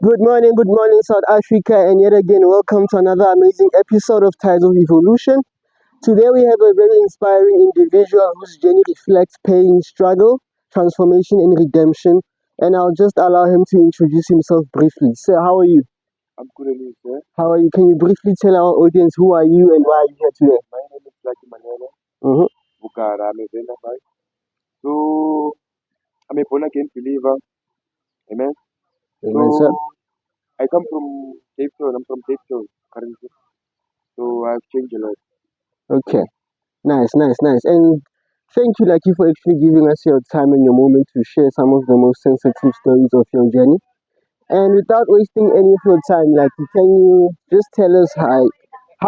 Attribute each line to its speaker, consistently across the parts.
Speaker 1: Good morning, South Africa, and yet again, welcome to another amazing episode of Tides of Evolution. Today, we have a very inspiring individual whose journey reflects pain, struggle, transformation, and redemption. And I'll just allow him to introduce himself briefly. Sir, how are you?
Speaker 2: I'm good at you, sir.
Speaker 1: How are you? Can you briefly tell our audience who are you and why are you here today?
Speaker 2: My name is Lucky Manela
Speaker 1: Mm-hmm.
Speaker 2: Bukara. I'm a Venafite. So, I'm a born again believer. Amen.
Speaker 1: Amen, sir.
Speaker 2: So, I come from Cape Town. I'm from Cape Town currently. So, I've changed a lot.
Speaker 1: Okay. Nice. And thank you, Lucky, for actually giving us your time and your moment to share some of the most sensitive stories of your journey. And without wasting any of your time, like, can you just tell us how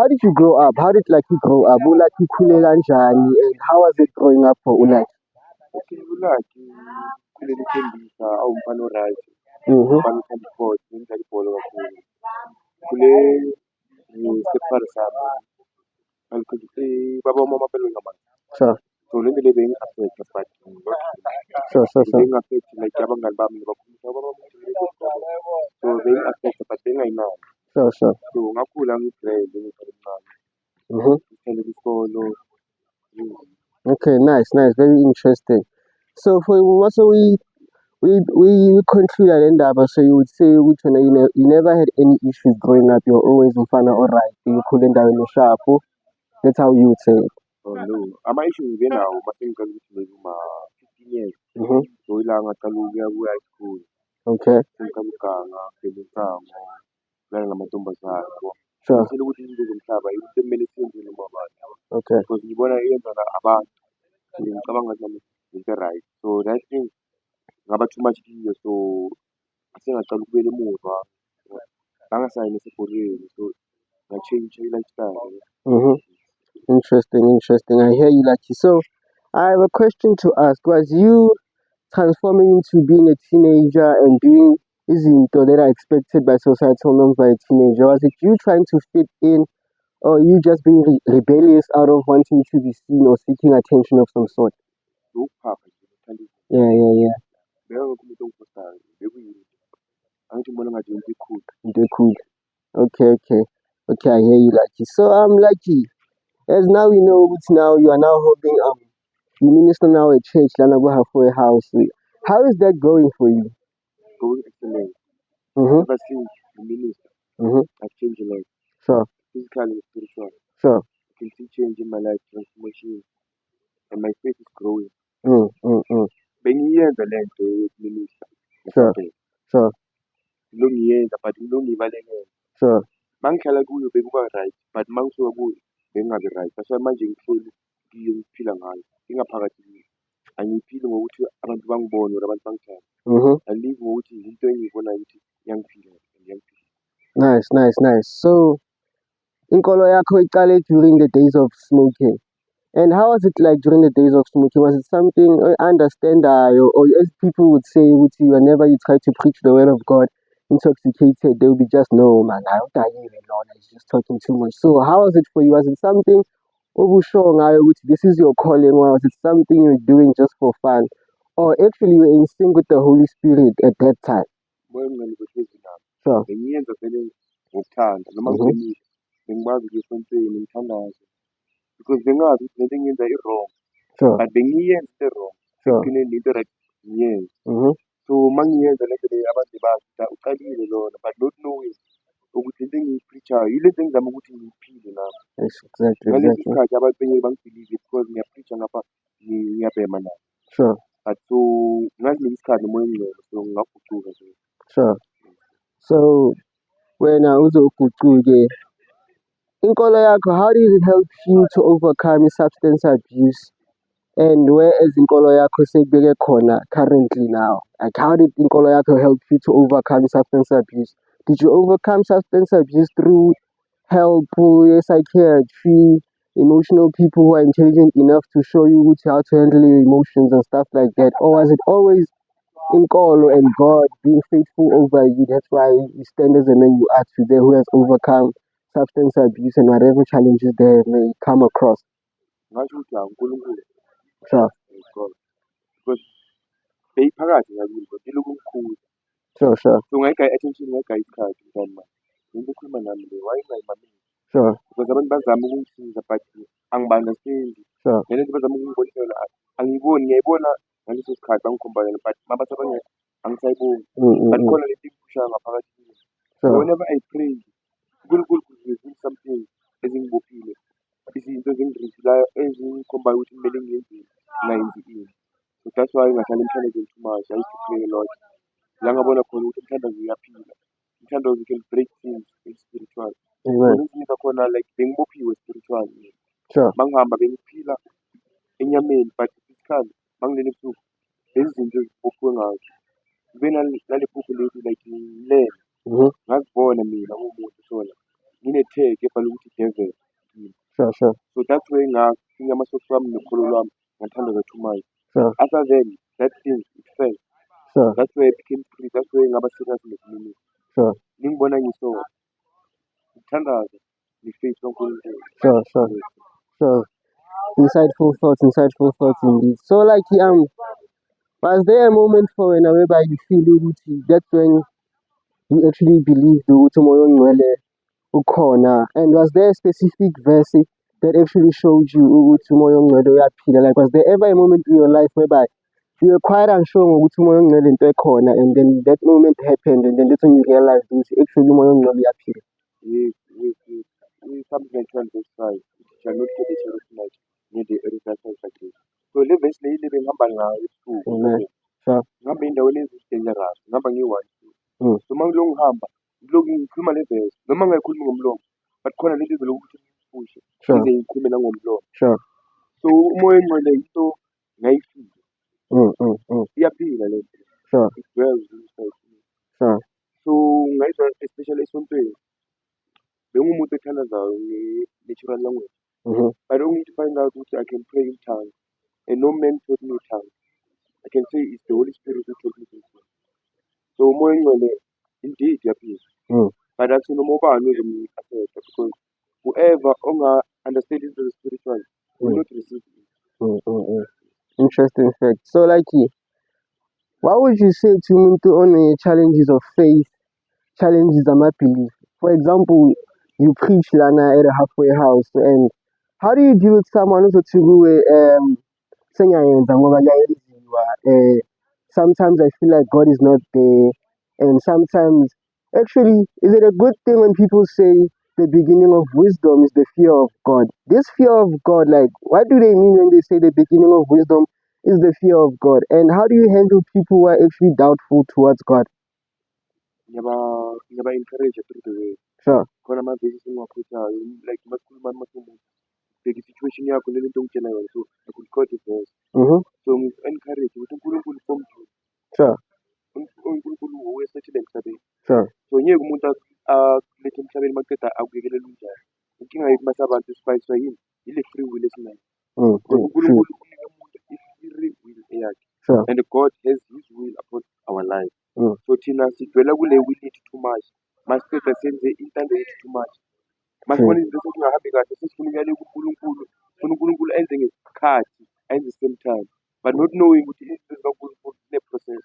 Speaker 1: did you grow up? How did like you grow up? Like Kulela Njani, and how was it growing up for Ulak?
Speaker 2: Okay, Lucky. Kuleli thembisa awumfana right.
Speaker 1: Mm-hmm.
Speaker 2: Umfana uthanda sport. Ngidlala ibhola kakhulu. Kule stepfather sami. Baba umama belwe ngamanje.
Speaker 1: Sure,
Speaker 2: So, lento le bengi-affect but not
Speaker 1: sure.
Speaker 2: bengi-affect like abangani bami bakhulisa ubaba so bengi-affect but bengayinaki.
Speaker 1: Sure.
Speaker 2: So ngakhula ngi-grade ngiqala omncane
Speaker 1: Mm-hmm.
Speaker 2: ngithele isikolo.
Speaker 1: Okay, nice. Very interesting. So for also we conclude at end up, so you would say which one you never had any issues growing up. You're always mfana alright. You couldn't down in the sharp. That's how you would say it.
Speaker 2: Oh no, ama-issue ngibe nawo mase ngiqala ukuthi maybe uma-15 years.
Speaker 1: Mm-hmm.
Speaker 2: So ila ngaqala ukuya ku-high school
Speaker 1: Okay.
Speaker 2: sengiqala ukuganga, ukubhema insango, udlala namantombazane yabo.
Speaker 1: Sure.
Speaker 2: Ngitshela ukuthi izinto zomhlaba yinto ekumele siyenze noma ubani yabo.
Speaker 1: Okay.
Speaker 2: Because ngibona iyenzana abantu. So ngicabanga ukuthi nami into right. So that thing ngaba too much kiyo so asengaqala ukubuyela emuva. Ngangasayini esebholeni so nga-change i-lifestyle.
Speaker 1: Mm-hmm. Interesting. I hear you, Lucky. So, I have a question to ask. Was you transforming into being a teenager and doing izinto that are expected by societal norms by a teenager? Was it you trying to fit in, or you just being rebellious out of wanting to be seen or seeking attention of some sort?
Speaker 2: Ukuphapha nje ngithanda
Speaker 1: Yeah.
Speaker 2: bekangekho umuntu ongiphostayo bekuyini angithi ngibona ngathi into ecool.
Speaker 1: They could. Okay. I hear you, Lucky. So, I'm Lucky. As now we know, which now you are now holding you minister now at church, Lanago halfway house. How is that going for you?
Speaker 2: Going excellent.
Speaker 1: Mm-hmm.
Speaker 2: Ever since the minister,
Speaker 1: Mm-hmm.
Speaker 2: I've changed a lot.
Speaker 1: Sure.
Speaker 2: Physically and spiritual.
Speaker 1: Sure.
Speaker 2: I can see change in my life, transformation, and my faith is growing.
Speaker 1: Mm.
Speaker 2: Bengiyenza le nto yokuminista
Speaker 1: Sure.
Speaker 2: esabhele.
Speaker 1: Sure.
Speaker 2: Ngilongiyenza but ngilongibalekela.
Speaker 1: Sure.
Speaker 2: Mangihlala kuyo bekuba right but mangisuka kuyo bekungabi right. That's why manje ngihleli kiyo ngiphila ngayo. Ingaphakathi kimi. Angiyiphili ngokuthi abantu bangibone or abantu bangithande.
Speaker 1: Mm-hmm.
Speaker 2: Alive ngokuthi into engiyibonayo ukuthi iyangiphila and iyangiphila.
Speaker 1: Nice. So, inkolo yakho iqale during the days of smoking. And how was it like during the days of smoking? Was it something understand or as people would say, whenever you try to preach the word of God, intoxicated, they will be just no man, I don't even know, he's just talking too much. So how was it for you? Was it something which this is your calling, or was it something you were doing just for fun? Or actually you were in sync with the Holy Spirit at that time?
Speaker 2: Moya omncane behlezi nami.
Speaker 1: Sure.
Speaker 2: Bengiyenza vele ngokuthanda noma
Speaker 1: Mm-hmm.
Speaker 2: ngibemile bengikwazi ukuthi esontweni ngithandaze because bengazi ukuthi lento engiyenza i-wrong
Speaker 1: Sure.
Speaker 2: but bengiyenza into e-wrong
Speaker 1: Sure.
Speaker 2: ekugcineni into right ngiyenza.
Speaker 1: Mm-hmm.
Speaker 2: So mangiyenza lento leyo abantu bazi ukuthi uqalile lona but not knowing ukuthi lento engiyipreachayo yilento engizama ukuthi ngiyiphile nami.
Speaker 1: Yes, exactly.
Speaker 2: Ngalesi sikhathi abantu benye bangibhilive because ngiyapreacha ngapha ngiyabhema nabo.
Speaker 1: Sure.
Speaker 2: But so ngalesi sikhathi nomoya omngcwele so ngaguquka nje.
Speaker 1: Sure. So wena uzoguquke inkolo yakho, how did it help you to overcome substance abuse, and where is inkolo yakho sekubeke khona currently now? Like how did inkolo yakho help you to overcome substance abuse? Did you overcome substance abuse through help, psychiatry, emotional people who are intelligent enough to show you how to handle your emotions and stuff like that? Or was it always inkolo and God being faithful over you? That's why you stand as a man you are today, who has overcome substance abuse and whatever challenges they may come across.
Speaker 2: Ngasho ukuthi uNkulunkulu
Speaker 1: Sure.
Speaker 2: God because beyiphakathi ngakimi kodwa ilokhu ngikhula
Speaker 1: Sure, sure,
Speaker 2: So ngayigaya i-attention, ngayigaya isikhathi mngani wami. Into ekhuluma nami le, why ungayimameli?
Speaker 1: sure,
Speaker 2: Because abantu bazama ukungisiza but angiba-understand-i.
Speaker 1: sure.
Speaker 2: Le nto bazama ukungibonisa yona angiyiboni, ngiyayibona ngaleso sikhathi bangikhomba yona but mabasa angisayiboni. But
Speaker 1: Mm.
Speaker 2: khona lento engiphushayo ngaphakathi kimi. So
Speaker 1: Sure.
Speaker 2: whenever I pray, uNkulunkulu could reveal something ezingibophile, izinto ezingirivelayo ezingikhombayo ukuthi kumele ngiyenzeni, ngingayenzi ini. So that's why ngahlala emthandazweni too much. I used to pray a lot. La ngabona khona ukuthi umthandazo uyaphila. Umthandazo can break things in spiritual.
Speaker 1: Amen.
Speaker 2: Because zakhona like bengibophiwe spiritual.
Speaker 1: Sure.
Speaker 2: Mangihamba bengiphila enyameni but physically mangilele ebusuku lezi zinto ezibophiwe ngazo. Kube nalephupho lethu like ngilele.
Speaker 1: Mm-hmm.
Speaker 2: Ngazibona mina ngumuntu sona. Ngine-tag ebhalwe ukuthi devil.
Speaker 1: Sure, sure,
Speaker 2: So that's why ngafinya amasokisi wami nokholo lwami ngathandaza too much.
Speaker 1: sure,
Speaker 2: After then, that thing, it fell.
Speaker 1: sure,
Speaker 2: That's why I became free. That's why ngaba serious nokulimini.
Speaker 1: sure,
Speaker 2: Ngingibona ngiso ngithandaza nge-faith kaNkulunkulu.
Speaker 1: sure, sure,
Speaker 2: Yes.
Speaker 1: sure. Insightful thoughts indeed. So like was there a moment for whereby you feel ukuthi that's when you actually believed ukuthi umoya ongcwele ukhona, and was there a specific verse that actually showed you ukuthi umoya ongcwele uyaphila? Like was there ever a moment in your life whereby you were quite unsure ngokuthi umoya ongcwele into ekhona, and then that moment happened, and then that's when you realized ukuthi actually umoya ongcwele uyaphila?
Speaker 2: With Psalm 91 verse 5, it shall not get a cherub tonight, near the earth like this. So le verse leyi le bengihamba ngayo ebusuku.
Speaker 1: Amen. Sure.
Speaker 2: Ngihamba endaweni ezinjengerasi, ngihamba ngiyi-one.
Speaker 1: Mm.
Speaker 2: So uma ngilokhu ngihamba, ngilokhu ngikhuluma le verse, noma ngingayikhulumi ngomlomo, but khona lento evele ukuthi ngiyiphushe,
Speaker 1: Sure.
Speaker 2: ngize ngikhulume nangomlomo.
Speaker 1: Sure.
Speaker 2: So umoya ongcwele yinto ngayifile, iyaphila le nto.
Speaker 1: Sure.
Speaker 2: It dwells inside me.
Speaker 1: Sure.
Speaker 2: So ngayizwa especially esontweni, bengumuntu ethandazayo nge-natural language.
Speaker 1: Mm-hmm.
Speaker 2: But only to find out that I can pray in tongues, and no man taught me tongues. I can say it's the Holy Spirit who taught me this. So umoya ongcwele indeed iyaphila.
Speaker 1: Mm.
Speaker 2: But that's no more about because whoever understands the spiritual will not receive it.
Speaker 1: Interesting fact. So like what would you say to umuntu on challenges of faith, challenges belief? For example, you preach lana at a halfway house, and how do you deal with someone who's sengayenza ngoba kuyayenziwa? Sometimes I feel like God is not there, and sometimes actually, is it a good thing when people say the beginning of wisdom is the fear of God? This fear of God, like, what do they mean when they say the beginning of wisdom is the fear of God? And how do you handle people who are actually doubtful towards God?
Speaker 2: Ngiyaba-encourage through the way.
Speaker 1: Sure.
Speaker 2: Khona amavesi engiwakhuthayo, like masikhuluma masikhuluma bheka i-situation yakho lento ongitshela yona. So I could quote a verse.
Speaker 1: Mm-hmm.
Speaker 2: So ngi-encourage ukuthi uNkulunkulu formed you.
Speaker 1: Sure.
Speaker 2: uNkulunkulu owesethile emhlabeni.
Speaker 1: Sure.
Speaker 2: So ngeke umuntu akulethe emhlabeni maqeda akuyekelele unjani. Inkinga yethu masabantu sipayiswa yini? Ile free will esinayo. uNkulunkulu unike umuntu i-free will eyakhe.
Speaker 1: Sure.
Speaker 2: And God has his will upon our life.
Speaker 1: Mm.
Speaker 2: So thina sidwela kule will yethu too much. Masiceda senze intando yethu too much. Masibona izinto sezingahambi kahle sesifuna ukuyale kuNkulunkulu. Funa uNkulunkulu enze ngesikhathi, ayenze same time. But not knowing ukuthi izinto zikaNkulunkulu zine-process.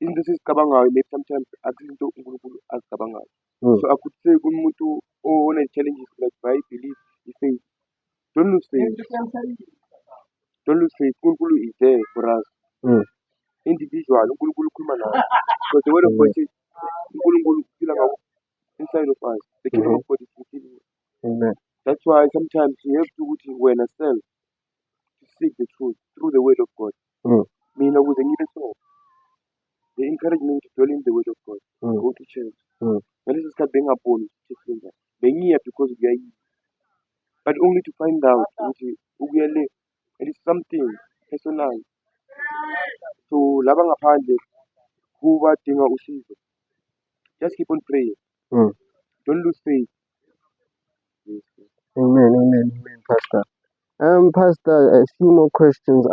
Speaker 2: Izinto esizicabangayo maybe sometimes akuzinto uNkulunkulu azicabangayo. So I could say kumuntu one-challenges like I believe i-faith. Don't lose faith. Don't lose faith. uNkulunkulu is there for us. Individual, uNkulunkulu ukhuluma nawe. Because the word of God says uNkulunkulu uphila ngawo inside of us. The kingdom of God is within you.
Speaker 1: Amen.
Speaker 2: That's why sometimes you have to when ourselves to seek the truth through the word of God. Mina ukuze ngibe so, they encourage me to dwell in the word of God. Go to church. Ngaleso sikhathi bengingaboni ukuthi njani. Bengiya because kuyayiwa. But only to find out ukuthi ukuya le, it is something personal. So laba ngaphandle kubadinga usizo. Just keep on praying. Don't lose faith. Yes.
Speaker 1: Amen, Pastor. Pastor, a few more questions.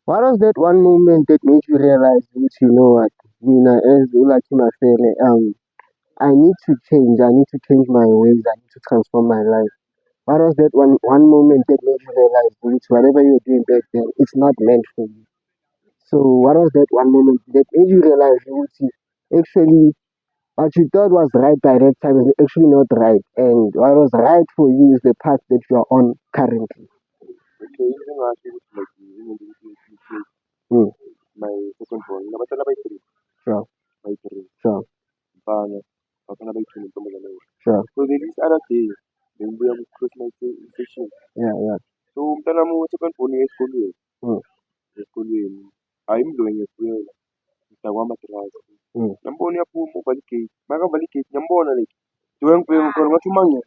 Speaker 1: What was that one moment that made you realize that you know what, Nina, as I need to change. I need to change my ways. I need to transform my life. What was that one moment that made you realize that whatever you're doing back then, it's not meant for you? So what was that one moment that made you realize ukuthi actually what you thought was right by that time is actually not right, and what was right for you is the path that you are on currently.
Speaker 2: Okay, into engasho ukuthi like yini ukuthi
Speaker 1: Mm,
Speaker 2: my second born nginabatana abayi-3
Speaker 1: sure,
Speaker 2: bayi-3
Speaker 1: sure,
Speaker 2: mfana bafana bayi-2 nentombazane eyodwa.
Speaker 1: sure.
Speaker 2: So this other day bengibuya ku-Christmas session.
Speaker 1: Yeah.
Speaker 2: So umntanami we-second born uya
Speaker 1: Mm,
Speaker 2: esikolweni hhayi imilo ngiyakubuyela ngida kwamadrasi.
Speaker 1: mm,
Speaker 2: Ngiyambona uyaphuma uvala igate, makavala igate ngiyambona like njengoba ngibheka khona ngathi umangele.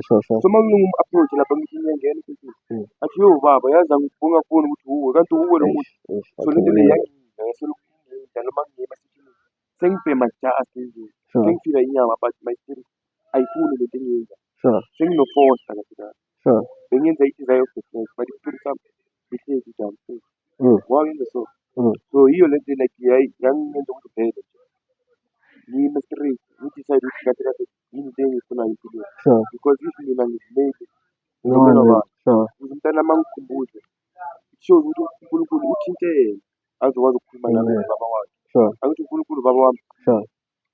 Speaker 1: sure.
Speaker 2: So mangimu-approach lapha ngithi ngiyangena etekisini,
Speaker 1: Mm.
Speaker 2: athi yo baba yazi ungafuni ukuthi uwe kanti uwe lo muntu.
Speaker 1: I
Speaker 2: So
Speaker 1: can
Speaker 2: lento le
Speaker 1: imagine.
Speaker 2: yangidla ngaselokhu ngidla noma ngiyema sessionini sengibhema just endlini
Speaker 1: Sure,
Speaker 2: sengifika inyama but my spirit ayifuni lento engiyenza
Speaker 1: sure,
Speaker 2: senginofosta kahle kahle
Speaker 1: sure.
Speaker 2: bengenza i-desire of the flesh but i-spirit sami sihlezi downstairs
Speaker 1: Mm,
Speaker 2: wakenza so
Speaker 1: mm,
Speaker 2: so yiyo lento like yangenza ukuthi vele ngime straight ngidecide ukuthi kahle kahle yini into engiyifunayo empilweni
Speaker 1: sure.
Speaker 2: because if mina ngizimele
Speaker 1: No one
Speaker 2: ngizomela
Speaker 1: will.
Speaker 2: bani
Speaker 1: Sure,
Speaker 2: ukuze umntanami angikhumbuze it shows ukuthi uNkulunkulu uthintene azokwazi ukukhuluma nami
Speaker 1: amen.
Speaker 2: baba wakhe
Speaker 1: Sure,
Speaker 2: angithi uNkulunkulu baba wami
Speaker 1: sure,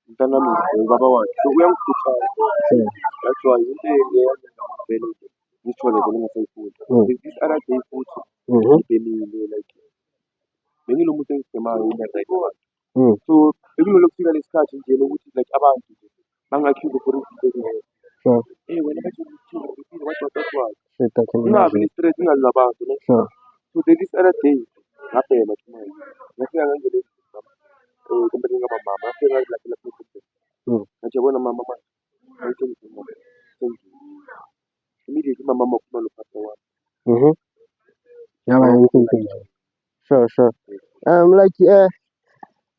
Speaker 2: umntanami ubaba wakhe so uyangikhuthaza
Speaker 1: sure.
Speaker 2: that's why into leyangenza ukuthi vele ngithole vele ngasayifunda
Speaker 1: Mm,
Speaker 2: this other day futhi
Speaker 1: mm-hmm,
Speaker 2: ngibhemile like bengilomuntu engibhemayo in-right
Speaker 1: mm.
Speaker 2: so bekunelokhu kufika lesikhathi nje lokuthi like abantu nje bangi-accuse for izinto ezingekho
Speaker 1: Sure,
Speaker 2: wena bathi uthini uthini what
Speaker 1: shit, I can
Speaker 2: ingabi
Speaker 1: imagine.
Speaker 2: ne-stress ingazi nabantu ne
Speaker 1: Sure,
Speaker 2: so this other day ngabhema thumanye ngafika ngangele kumbe ngaba mama ngafika ngazilahlela phezulu
Speaker 1: mm,
Speaker 2: ngathi yabona mama manje ayisengizima immediately mama wakhuluma no-pastor wami
Speaker 1: mm-hmm. Yeah, man, you can think. Sure.
Speaker 2: Yes.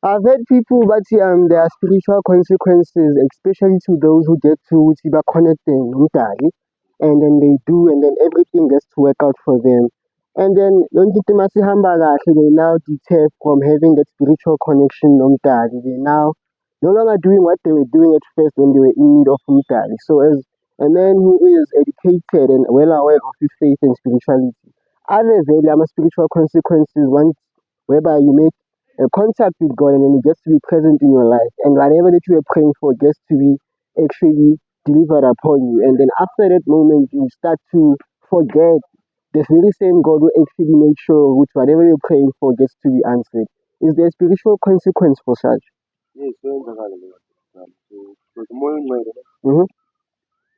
Speaker 1: I've heard people, but there are spiritual consequences, especially to those who get to Tiba connecting, and then they do, and then everything gets to work out for them. And then they now deter from having that spiritual connection, they now no longer doing what they were doing at first when they were in need of umtali. So as a man who is educated and well aware of his faith and spirituality, are there very spiritual consequences once whereby you make a contact with God and then He gets to be present in your life, and whatever that you were praying for gets to be actually delivered upon you. And then after that moment, you start to forget the very same God who actually made sure which whatever you're praying for gets to be answered. Is there a spiritual consequence for such?
Speaker 2: Yes, kuyenzakala leyo nto. Because umoya ongcwele
Speaker 1: Mm-hmm.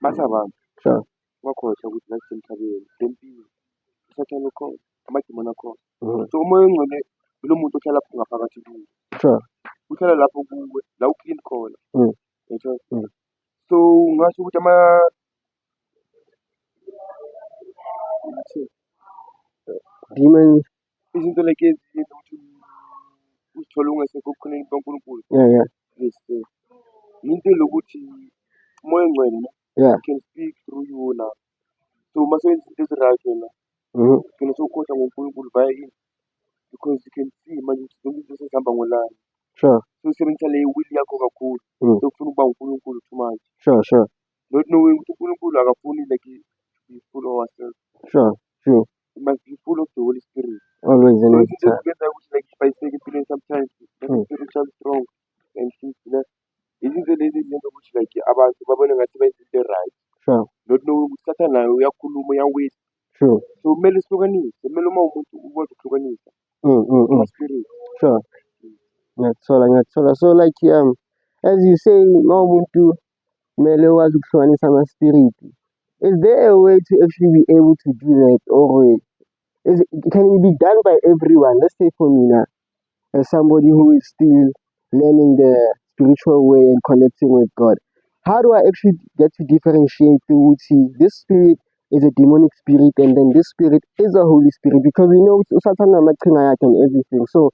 Speaker 2: masabantu
Speaker 1: Sure.
Speaker 2: ungakhohlwa ukuthi la sisemhlabeni sempilo usathane ukhona amadimoni akhona
Speaker 1: Mm-hmm.
Speaker 2: so umoya ongcwele ilo muntu ohlala ngaphakathi kuwe
Speaker 1: Sure.
Speaker 2: uhlala lapho kuwe la uclean khona
Speaker 1: Mm.
Speaker 2: yabona
Speaker 1: Mm.
Speaker 2: so ngasho ukuthi
Speaker 1: Demons.
Speaker 2: izinto like eziyenza ukuthi uzithole ungasekho ebukhoneni bukaNkulunkulu
Speaker 1: Yeah.
Speaker 2: yes yinto lokuthi umoya ongcwele ne
Speaker 1: Yeah.
Speaker 2: can speak through you now so uma senza izinto ezi-right wena
Speaker 1: Mm-hmm.
Speaker 2: ugcine sewukhohlwa ngoNkulunkulu via ini because you can see manje ukuthi zonke izinto sezihamba ngolani
Speaker 1: Sure.
Speaker 2: sewusebenzisa le will yakho kakhulu
Speaker 1: Mm.
Speaker 2: sewufuna ukuba uNkulunkulu too much
Speaker 1: Sure.
Speaker 2: not knowing ukuthi uNkulunkulu akafuni like to be full of ourselves
Speaker 1: Sure. True.
Speaker 2: we must be full of the Holy Spirit
Speaker 1: Always
Speaker 2: so
Speaker 1: and every
Speaker 2: izinto
Speaker 1: time.
Speaker 2: ezibenza ukuthi like sibhayiseke empilweni sometimes not
Speaker 1: Mm.
Speaker 2: spiritual strong and things ne izinto lezi ezenza ukuthi like abantu babone ngathi benza into right
Speaker 1: Sure.
Speaker 2: not knowing ukuthi sathane naye uyakhuluma uyawisa
Speaker 1: True.
Speaker 2: so kumele sihlukanise kumele uma umuntu ukwazi ukuhlukanisa
Speaker 1: Mm.
Speaker 2: ama-spirit
Speaker 1: Sure. Ngiyakuthola. So like as you say, uma umuntu kumele wazi ukuhlukanisa ama-spirit. Is there a way to actually be able to do that, or can it be done by everyone? Let's say for me now, as somebody who is still learning the spiritual way and connecting with God, how do I actually get to differentiate this spirit is a demonic spirit and then this spirit is a Holy Spirit? Because we know Satan and everything. So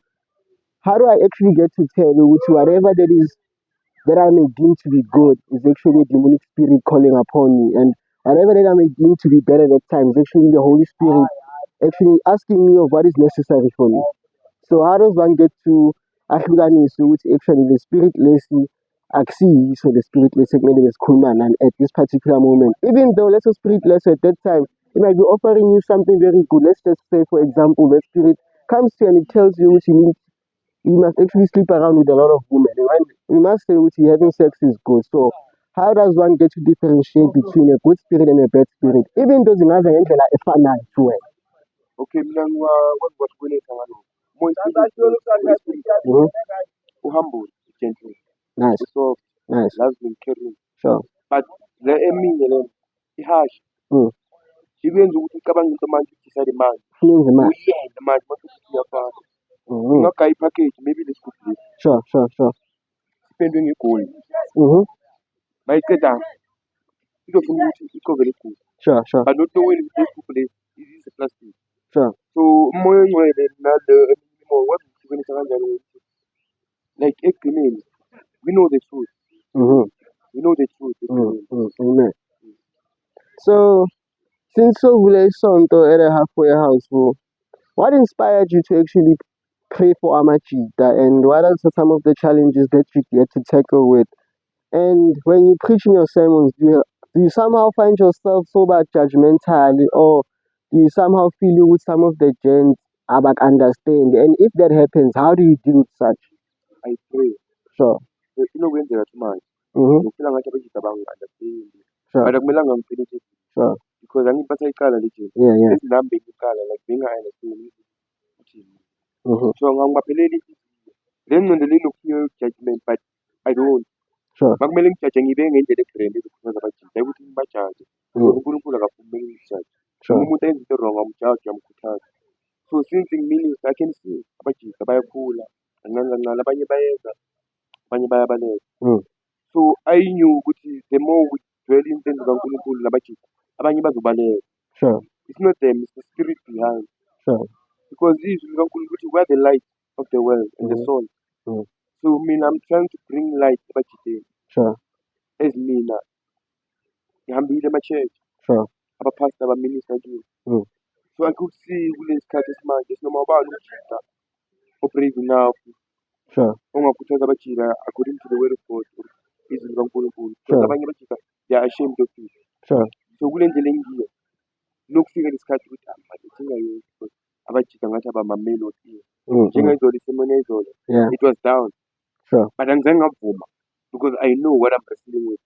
Speaker 1: how do I actually get to tell whatever that I may deem to be good is actually a demonic spirit calling upon me, and whatever that I may deem to be better at times is actually the Holy Spirit actually asking me of what is necessary for me. So how does one get to ahlukanisa ukuthi actually the spirit lesi akusiyiso the spirit lesi ekumele besikhuluma nani at this particular moment, even though let's say spirit less at that time it might be offering you something very good. Let's just say for example that spirit comes to you and it tells you which you must actually sleep around with a lot of women. And we must say which having sex is good. So how does one get to differentiate between a good spirit and a bad spirit? Even though zingaza ngendlela efanayo to wena.
Speaker 2: Okay, mina ngikwakuboleka ngalokho. More spirit,
Speaker 1: Mhm.
Speaker 2: humble, gentle,
Speaker 1: Nice,
Speaker 2: soft,
Speaker 1: nice.
Speaker 2: loving, caring.
Speaker 1: Sure.
Speaker 2: But le eminye lena i-harsh.
Speaker 1: Mm.
Speaker 2: Ikwenza ukuthi ucabange into manje udecide manje.
Speaker 1: Feelings man.
Speaker 2: Uyenze manje mase ukuthi uyafana.
Speaker 1: Mhm.
Speaker 2: Ungagaya i-package maybe lesigubhu lesi
Speaker 1: Sure.
Speaker 2: sipendwe ngegold.
Speaker 1: Mhm.
Speaker 2: Mayiqeda izofuna ukuthi icover lesigubhu.
Speaker 1: Sure.
Speaker 2: But not knowing ukuthi lesigubhu lesi is-plastic.
Speaker 1: Sure.
Speaker 2: So umoya ongcwele nalo eminye imimoya wazi ukuhlukanisa kanjani ukuthi like ekugcineni we know the truth.
Speaker 1: Mhm.
Speaker 2: We know the truth ekugcineni.
Speaker 1: Amen. So since Ovule Sonto at a halfway house, what inspired you to actually pray for Amachita, and what are some of the challenges that you get to tackle with? And when you preach in your sermons, do you somehow find yourself so bad judgmentally, or do you somehow feel you with some of the gens about understand? And if that happens, how do you deal with such?
Speaker 2: I pray.
Speaker 1: Sure.
Speaker 2: Inokwenzeka ukuthi manje
Speaker 1: Mm-hmm.
Speaker 2: ngifila ngathi abajita bangi-understand.
Speaker 1: Sure.
Speaker 2: But akumelanga ngiphelele
Speaker 1: Sure.
Speaker 2: because angithi basayicala le jini.
Speaker 1: Yeah.
Speaker 2: Ezinami bengicala like benga-understand ukuthi
Speaker 1: Mm-hmm.
Speaker 2: so ngangibapheleli le ngqondo linokufiya judgment but I don't.
Speaker 1: Sure.
Speaker 2: Makumele ngijaje ngibeke ngendlela egrand ezokhuthaza abajita hayi ukuthi ngibajaje because uNkulunkulu akavumi ngijaje.
Speaker 1: Sure.
Speaker 2: Noma umuntu ayenza into wrong amjaji uyamkhuthaza. So since ngiminister I can see abajita bayakhula kancane kancane abanye bayenza abanye bayabaleka. So I knew ukuthi the more we dwell in things zikaNkulunkulu nabajita abanye bazobaleka.
Speaker 1: Sure.
Speaker 2: It's not them, it's the spirit behind.
Speaker 1: Sure.
Speaker 2: Because izwi likaNkulunkulu ukuthi we are the light of the world and the soul. So mina I'm trying to bring light ebajiteni.
Speaker 1: Sure.
Speaker 2: As mina ngihambile ema-church
Speaker 1: Sure.
Speaker 2: abapastor abaminister kiwo. So angikusi kulesi sikhathi esimanje sinoma ubani umjita obrave enough
Speaker 1: Sure.
Speaker 2: ongakhuthaza abajita according to the word of God or izwi likaNkulunkulu. Because
Speaker 1: Sure.
Speaker 2: abanye abajita they are ashamed of it.
Speaker 1: Sure.
Speaker 2: So kule ndlela engiyo lokufika lesikhathi ukuthi manje singayenzi because abajita ngathi abama-melody. Njengayizolo isemoni yayizolo
Speaker 1: Yeah.
Speaker 2: it was down.
Speaker 1: Sure.
Speaker 2: But angizange ngavuma because I know what I'm wrestling with.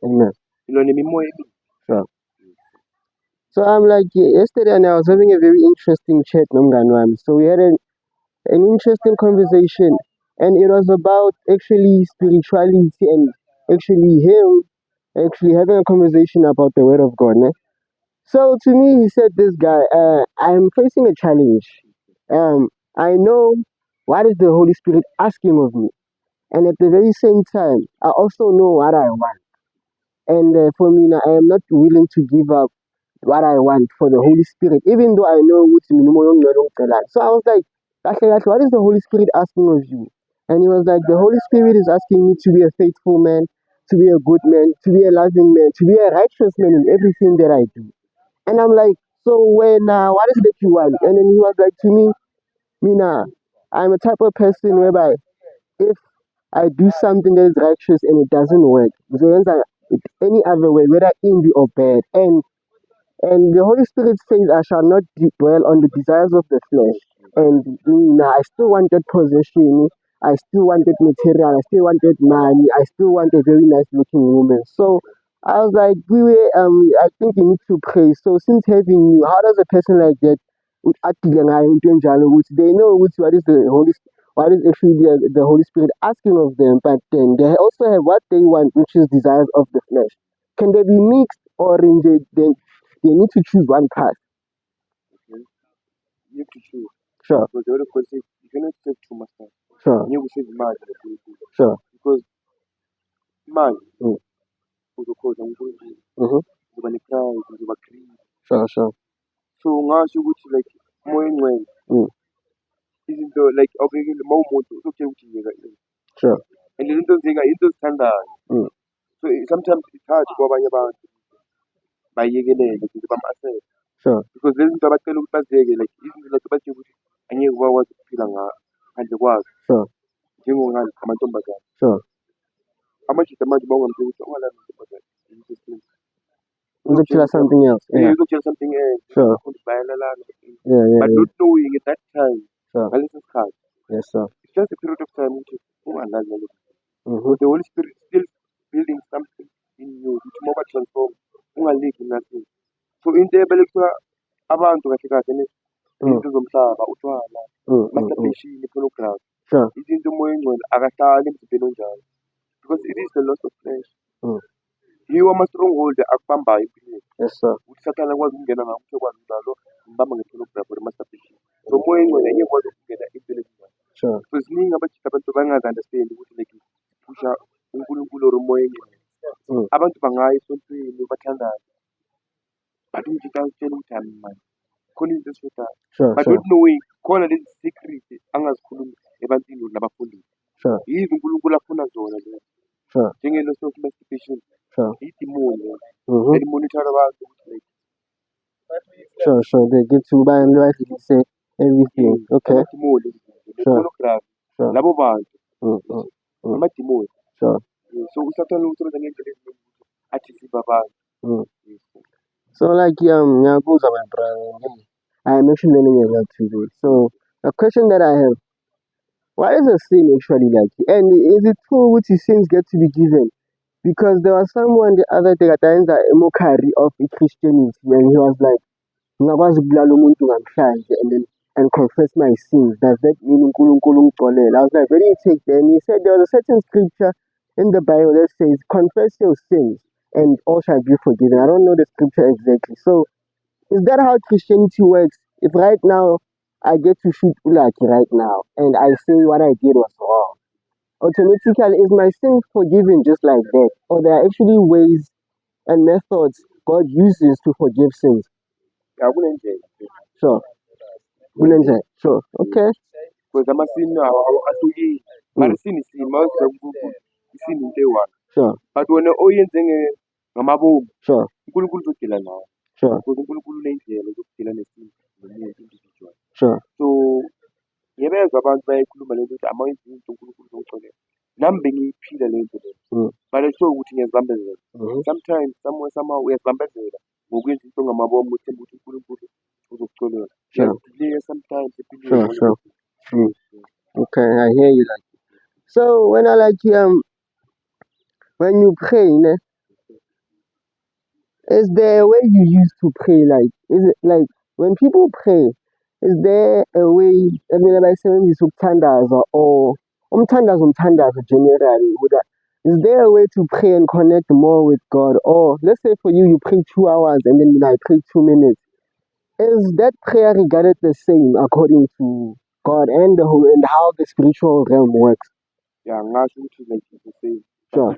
Speaker 1: Amen.
Speaker 2: Ilona imimoya emibi.
Speaker 1: Sure. So I'm like, yesterday and I was having a very interesting chat nomngani wami. So we had an interesting conversation, and it was about actually spirituality and actually him actually having a conversation about the word of God. Ne? So to me, he said, "This guy, I'm facing a challenge. I know what is the Holy Spirit asking of me, and at the very same time, I also know what I want. And for me, now, I am not willing to give up what I want for the Holy Spirit, even though I know what's minimum. So I was like, "Kahle, what is the Holy Spirit asking of you?" And he was like, "The Holy Spirit is asking me to be a faithful man, to be a good man, to be a loving man, to be a righteous man in everything that I do." And I'm like, "So when what is it that you want?" And then he was like to me, "Mina, I'm a type of person whereby if I do something that is righteous and it doesn't work, because it's any other way, whether indie or bad, and the Holy Spirit says, I shall not dwell on the desires of the flesh. And I still wanted possession. I still wanted material. I still wanted money. I still want a very nice looking woman." So I was like, I think you need to pray. So since having you, how does a person like that, they know what is the what is actually the Holy Spirit asking of them, but then they also have what they want, which is desires of the flesh. Can they be mixed, or in they need to choose one path?
Speaker 2: Okay? You have to choose.
Speaker 1: Sure.
Speaker 2: Because the word of God says you cannot save two masters.
Speaker 1: Sure.
Speaker 2: And you will save man and the
Speaker 1: Sure.
Speaker 2: because man uzokhoza uNkulunkulu. Uzoba ne-pride, uzoba greedy.
Speaker 1: Sure.
Speaker 2: So ngasho ukuthi like umoya engcwele izinto like awubekile uma umuntu uzokutshela ukuthi yeka ini.
Speaker 1: Sure.
Speaker 2: And lezi zinto zika into ozithandayo. So sometimes it's hard kwabanye abantu bayekelele ukuthi bam-accept.
Speaker 1: Sure.
Speaker 2: Because lezi zinto abacela ukuthi baziyeke like izinto like batshela ukuthi angeke bakwazi ukuphila ngaphandle kwazo.
Speaker 1: Sure.
Speaker 2: Njengongani amantombazane.
Speaker 1: Sure.
Speaker 2: Amajita manje bawungamtshela ukuthi ungalali nontombazane.
Speaker 1: Uzokutshela something else.
Speaker 2: Yeah, uzokutshela something else.
Speaker 1: Sure.
Speaker 2: Bayalalana.
Speaker 1: Yeah.
Speaker 2: But not knowing at that time
Speaker 1: Sure.
Speaker 2: ngaleso sikhathi.
Speaker 1: Yes, sir.
Speaker 2: It's just a period of time ukuthi unganali ngalokho.
Speaker 1: Mm-hmm.
Speaker 2: But the Holy Spirit is still building something in you ukuthi uma transform ungaliki nothing. So into ebelekwa abantu kahle kahle izinto zomhlaba, utshwala, masturbation, pornography.
Speaker 1: Sure.
Speaker 2: Izinto umoya engcwele akahlali emzimbeni onjalo. Because it is the loss of flesh. Yiwo ama-stronghold akubambayo empilweni.
Speaker 1: Yes, sir.
Speaker 2: Ukuthi Satan akwazi ukungena ngakho ukuthi ekwazi njalo ngibamba nge-pornography or masturbation. So umoya engcwele angeke ekwazi ukungena empilweni njalo.
Speaker 1: Sure.
Speaker 2: So ziningi abantu bangazi-understand ukuthi like phusha uNkulunkulu or umoya engcwele. Abantu bangaya esontweni bathandaze. But umjika utshela ukuthi hhayi manje khona izinto ezishodayo.
Speaker 1: Sure.
Speaker 2: But not knowing khona lezi secret angazikhulumi ebantwini nabafundisi.
Speaker 1: Sure.
Speaker 2: Yizo uNkulunkulu afuna zona lezo.
Speaker 1: Sure.
Speaker 2: Njenge-loss of masturbation.
Speaker 1: Sure.
Speaker 2: Idimoni elimonitor abantu ukuthi like
Speaker 1: Sure. They get to buy and say everything. Okay.
Speaker 2: amadimoni
Speaker 1: Sure.
Speaker 2: pornography
Speaker 1: Sure.
Speaker 2: labo bantu
Speaker 1: Mm.
Speaker 2: amadimoni.
Speaker 1: Sure.
Speaker 2: So usathane usebenza ngendlela eziningi athi siba abantu.
Speaker 1: So like ngiyabuza my brother. I am actually learning a lot today. So a question that I have, what is a sin actually like? And is it true which sins get to be given? Because there was someone the other day at a mockery of Christianity and he was like, ngingakwazi ukubulala umuntu ngamhlanje and confess my sins. Does that mean uNkulunkulu ungixolele? I was like, where do you take that? And he said there was a certain scripture in the Bible that says, confess your sins and all shall be forgiven. I don't know the scripture exactly. So is that how Christianity works? If right now I get to shoot Ulaki right now and I say what I did was wrong, automatically is my sin forgiven just like that? Or there are actually ways and methods God uses to forgive sins?
Speaker 2: Akunendlela.
Speaker 1: Sure. Kunenjani? Sure. Okay.
Speaker 2: Because amasini ahlukile. Mara sin isin mawuza kuNkulunkulu isin into eyi-one.
Speaker 1: Sure.
Speaker 2: But wena oyenze ngamabomu
Speaker 1: Sure.
Speaker 2: uNkulunkulu uzodila nawe.
Speaker 1: Sure.
Speaker 2: Because uNkulunkulu unendlela zokudila nesimo nomuntu individual.
Speaker 1: Sure.
Speaker 2: So ngiyabezwa abantu bayayikhuluma lento ukuthi ama wenza into uNkulunkulu uzongixolela. Nami bengiyiphila le nto leyo. But ayisho ukuthi ngiyazibambezela. Sometimes somehow uyazibambezela ngokwenza into ngamabomu uthemba ukuthi uNkulunkulu uzokuxolela.
Speaker 1: Sure.
Speaker 2: Sometimes empilweni.
Speaker 1: Sure. Okay, I hear you. Like, so when when you pray, is there a way you used to pray? Like, is it like when people pray? Is there a way? I mean, like saying this umthandazo or umthandazo generally. Is there a way to pray and connect more with God? Or let's say for you pray 2 hours and then I pray 2 minutes. Is that prayer regarded the same according to God and the whole and how the spiritual realm works?
Speaker 2: Yeah, ngasho ukuthi like the same.
Speaker 1: Sure.